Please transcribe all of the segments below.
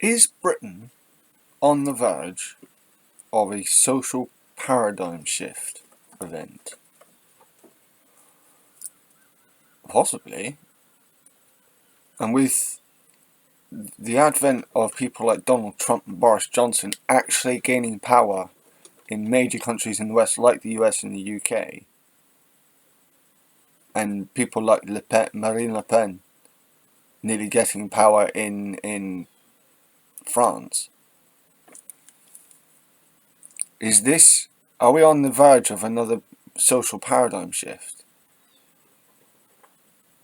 Is Britain on the verge of a social paradigm shift event? Possibly. And with the advent of people like Donald Trump and Boris Johnson actually gaining power in major countries in the West, like the US and the UK, and people like Marine Le Pen nearly getting power in France, are we on the verge of another social paradigm shift?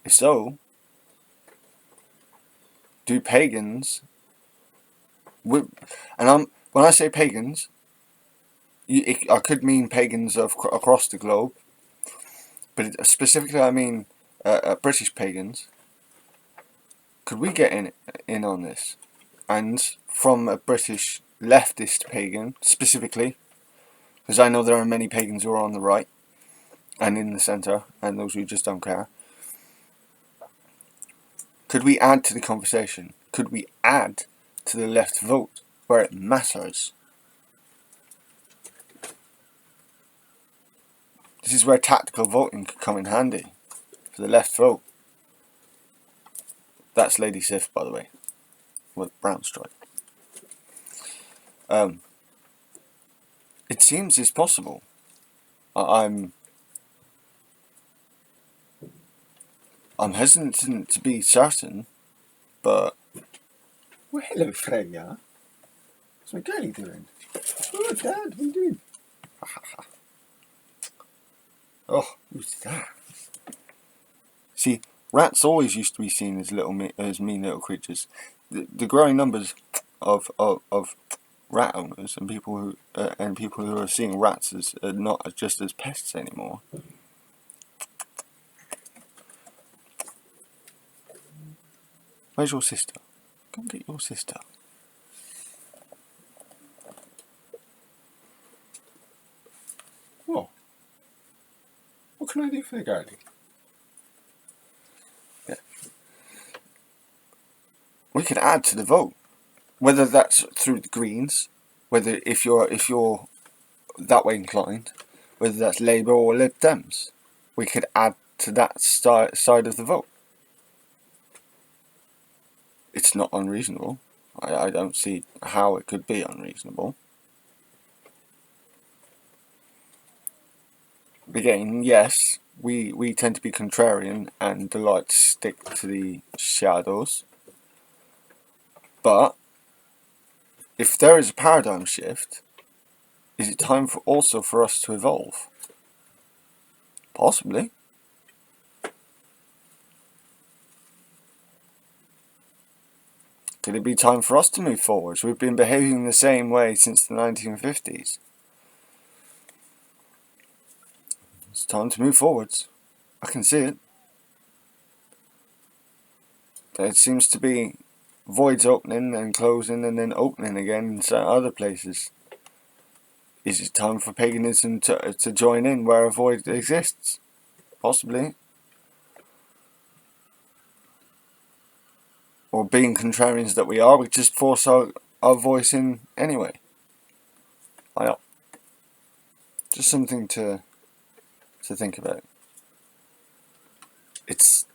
If so, do pagans, when I say pagans, I could mean pagans across the globe, but specifically I mean British pagans. Could we get in on this? And from a British leftist pagan, specifically, because I know there are many pagans who are on the right and in the centre, and those who just don't care. Could we add to the conversation? Could we add to the left vote where it matters? This is where tactical voting could come in handy for the left vote. That's Lady Sif, by the way, with brown stripe. It seems it's possible. I'm hesitant to be certain, but... Well, hello, Freya. What's my girlie doing? Oh, Dad, what are you doing? Oh, who's that? See, rats always used to be seen as mean little creatures. The growing numbers of rat owners and people who are seeing rats as not just as pests anymore. Where's your sister? Come get your sister. What? What can I do for the girlie? Yeah. We could add to the vote, whether that's through the Greens, whether if you're that way inclined, whether that's Labour or Lib Dems, we could add to that side of the vote. It's not unreasonable. I don't see how it could be unreasonable. Again, yes, we tend to be contrarian and like to stick to the shadows. But if there is a paradigm shift, is it time for us to evolve? Possibly. Could it be time for us to move forwards? We've been behaving the same way since the 1950s. It's time to move forwards. I can see it. There seems to be voids opening and closing and then opening again in certain other places. Is it time for paganism to join in where a void exists? Possibly. Or being contrarians that we are, we just force our voice in anyway. I know. Just something to think about. It's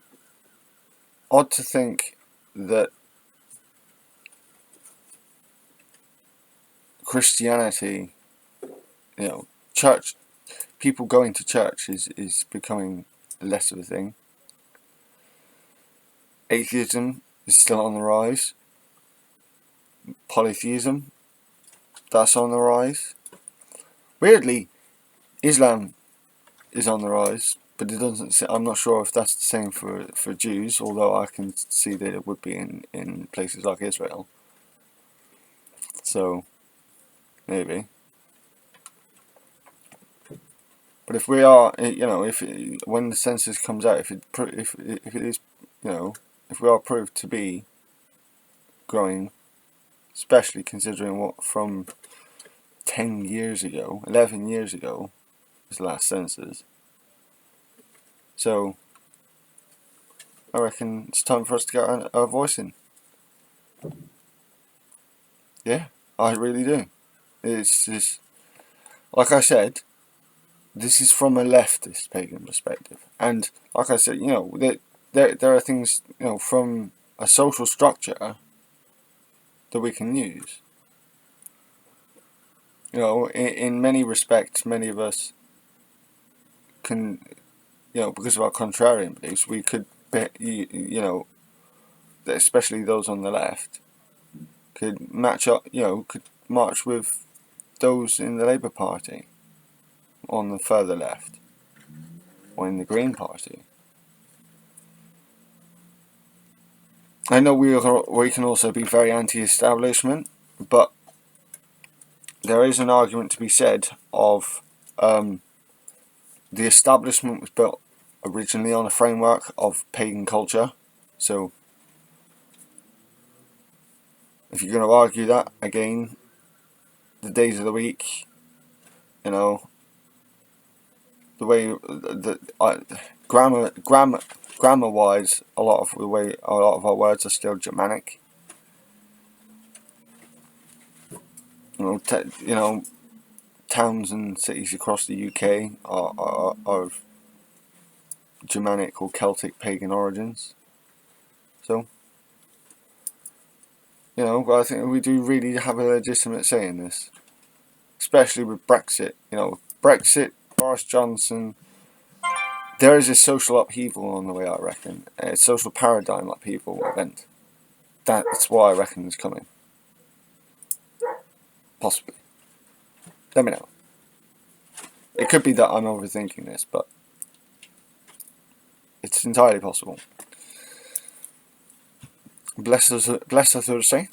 odd to think that Christianity, church, people going to church is becoming less of a thing. Atheism is still on the rise. Polytheism, that's on the rise. Weirdly, Islam is on the rise, but it doesn't. I'm not sure if that's the same for Jews, although I can see that it would be in places like Israel. So maybe. But if we are, when the census comes out, if it is, if we are proved to be growing, especially considering what from 10 years ago, 11 years ago, was the last census. So I reckon it's time for us to get our voice in. Yeah, I really do. It's just, like I said, this is from a leftist pagan perspective, and like I said, there are things, from a social structure that we can use. In many respects, many of us can, because of our contrarian beliefs, we could, especially those on the left, could match up, could march with those in the Labour Party on the further left, or in the Green Party. I know we can also be very anti-establishment, but there is an argument to be said of the establishment was built originally on a framework of pagan culture. So if you're going to argue that, again, the days of the week, the way the grammar wise, a lot of our words are still Germanic. Towns and cities across the UK are of Germanic or Celtic pagan origins. So, I think we do really have a legitimate say in this, especially with Brexit. Brexit, Boris Johnson. There is a social upheaval on the way, I reckon. A social paradigm upheaval event. That's what I reckon is coming. Possibly. Let me know. It could be that I'm overthinking this, but it's entirely possible. Bless us, Thursday.